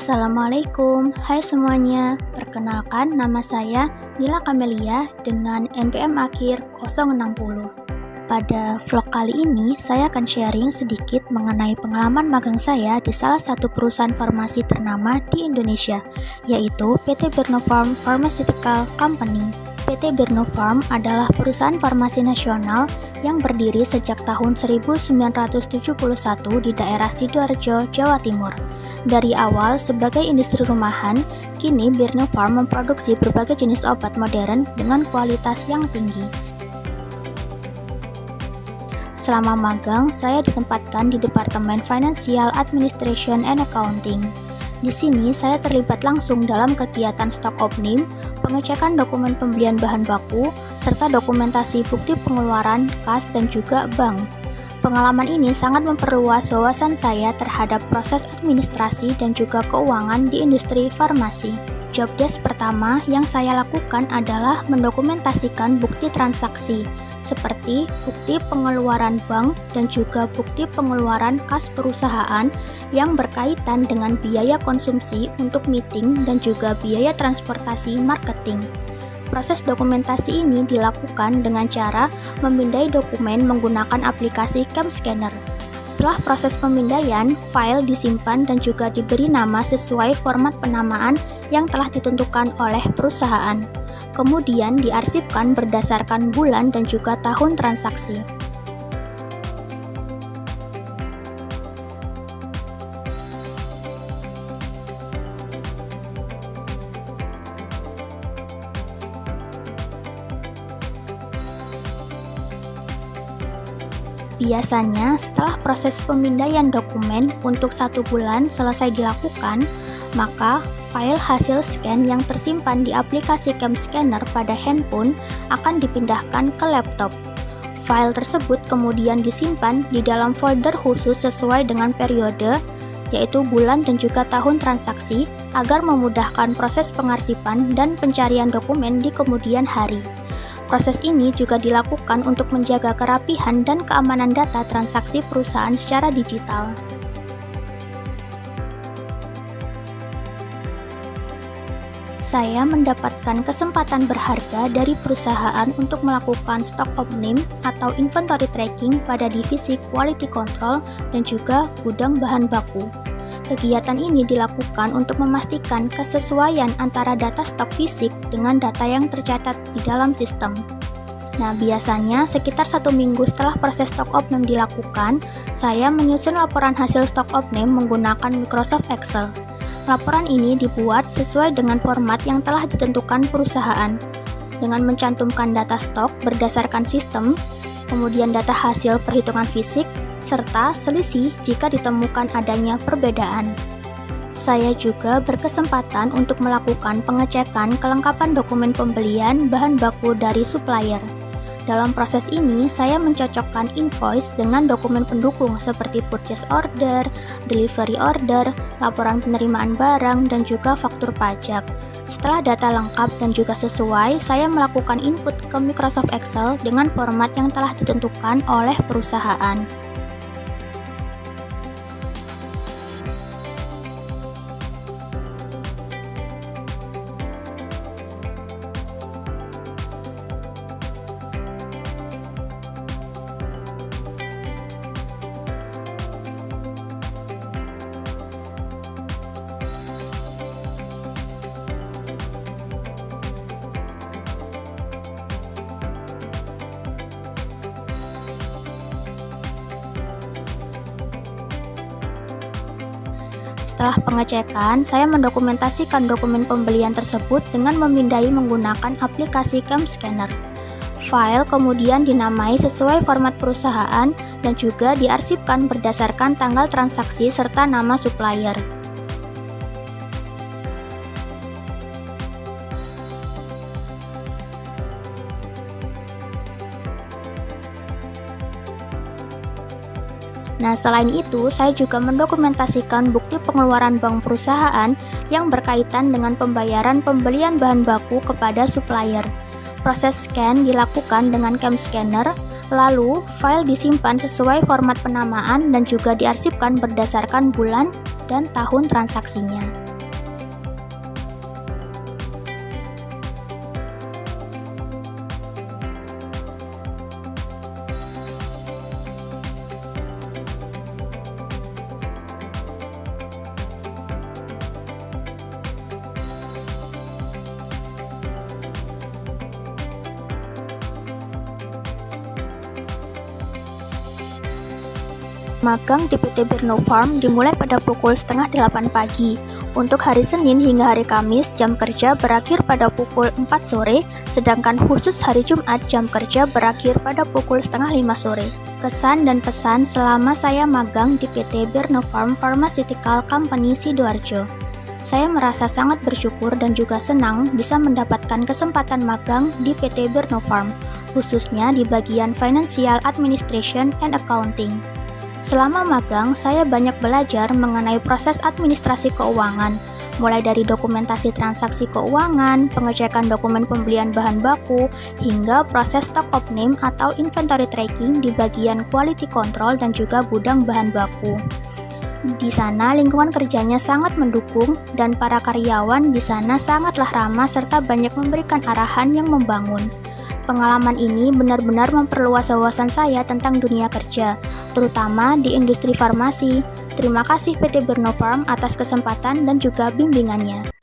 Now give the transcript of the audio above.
Assalamualaikum, hai semuanya. Perkenalkan, nama saya Nila Kamelia dengan NPM akhir 060. Pada vlog kali ini, saya akan sharing sedikit mengenai pengalaman magang saya di salah satu perusahaan farmasi ternama di Indonesia, yaitu PT Birnopharm Pharmaceutical Company. PT Birnopharm adalah perusahaan farmasi nasional yang berdiri sejak tahun 1971 di daerah Sidoarjo, Jawa Timur. Dari awal sebagai industri rumahan, kini Birnopharm memproduksi berbagai jenis obat modern dengan kualitas yang tinggi. Selama magang, saya ditempatkan di Departemen Financial Administration and Accounting. Di sini, saya terlibat langsung dalam kegiatan stok opnim, pengecekan dokumen pembelian bahan baku, serta dokumentasi bukti pengeluaran, kas, dan juga bank. Pengalaman ini sangat memperluas wawasan saya terhadap proses administrasi dan juga keuangan di industri farmasi. Job desk pertama yang saya lakukan adalah mendokumentasikan bukti transaksi, seperti bukti pengeluaran bank dan juga bukti pengeluaran kas perusahaan yang berkaitan dengan biaya konsumsi untuk meeting dan juga biaya transportasi marketing. Proses dokumentasi ini dilakukan dengan cara memindai dokumen menggunakan aplikasi CamScanner. Setelah proses pemindaian, file disimpan dan juga diberi nama sesuai format penamaan yang telah ditentukan oleh perusahaan. Kemudian diarsipkan berdasarkan bulan dan juga tahun transaksi. Biasanya, setelah proses pemindaian dokumen untuk 1 bulan selesai dilakukan, maka file hasil scan yang tersimpan di aplikasi CamScanner pada handphone akan dipindahkan ke laptop. File tersebut kemudian disimpan di dalam folder khusus sesuai dengan periode, yaitu bulan dan juga tahun transaksi, agar memudahkan proses pengarsipan dan pencarian dokumen di kemudian hari. Proses ini juga dilakukan untuk menjaga kerapihan dan keamanan data transaksi perusahaan secara digital. Saya mendapatkan kesempatan berharga dari perusahaan untuk melakukan stok opnim atau inventory tracking pada divisi quality control dan juga gudang bahan baku. Kegiatan ini dilakukan untuk memastikan kesesuaian antara data stok fisik dengan data yang tercatat di dalam sistem. Nah, biasanya sekitar 1 minggu setelah proses stok opnim dilakukan, saya menyusun laporan hasil stok opnim menggunakan Microsoft Excel. Laporan ini dibuat sesuai dengan format yang telah ditentukan perusahaan, dengan mencantumkan data stok berdasarkan sistem, kemudian data hasil perhitungan fisik, serta selisih jika ditemukan adanya perbedaan. Saya juga berkesempatan untuk melakukan pengecekan kelengkapan dokumen pembelian bahan baku dari supplier. Dalam proses ini, saya mencocokkan invoice dengan dokumen pendukung seperti purchase order, delivery order, laporan penerimaan barang, dan juga faktur pajak. Setelah data lengkap dan juga sesuai, saya melakukan input ke Microsoft Excel dengan format yang telah ditentukan oleh perusahaan. Setelah pengecekan, saya mendokumentasikan dokumen pembelian tersebut dengan memindai menggunakan aplikasi CamScanner. File kemudian dinamai sesuai format perusahaan dan juga diarsipkan berdasarkan tanggal transaksi serta nama supplier. Nah, selain itu, saya juga mendokumentasikan bukti pengeluaran bank perusahaan yang berkaitan dengan pembayaran pembelian bahan baku kepada supplier. Proses scan dilakukan dengan CamScanner, lalu file disimpan sesuai format penamaan dan juga diarsipkan berdasarkan bulan dan tahun transaksinya. Magang di PT Birno Farm dimulai pada pukul setengah 8 pagi. Untuk hari Senin hingga hari Kamis, jam kerja berakhir pada pukul 4 sore, sedangkan khusus hari Jumat jam kerja berakhir pada pukul setengah 5 sore. Kesan dan pesan selama saya magang di PT Birno Farm Pharmaceutical Company Sidoarjo. Saya merasa sangat bersyukur dan juga senang bisa mendapatkan kesempatan magang di PT Birno Farm, khususnya di bagian Financial Administration and Accounting. Selama magang, saya banyak belajar mengenai proses administrasi keuangan, mulai dari dokumentasi transaksi keuangan, pengecekan dokumen pembelian bahan baku, hingga proses stock opening atau inventory tracking di bagian quality control dan juga gudang bahan baku. Di sana lingkungan kerjanya sangat mendukung dan para karyawan di sana sangatlah ramah serta banyak memberikan arahan yang membangun. Pengalaman ini benar-benar memperluas wawasan saya tentang dunia kerja, terutama di industri farmasi. Terima kasih PT Birno Farm atas kesempatan dan juga bimbingannya.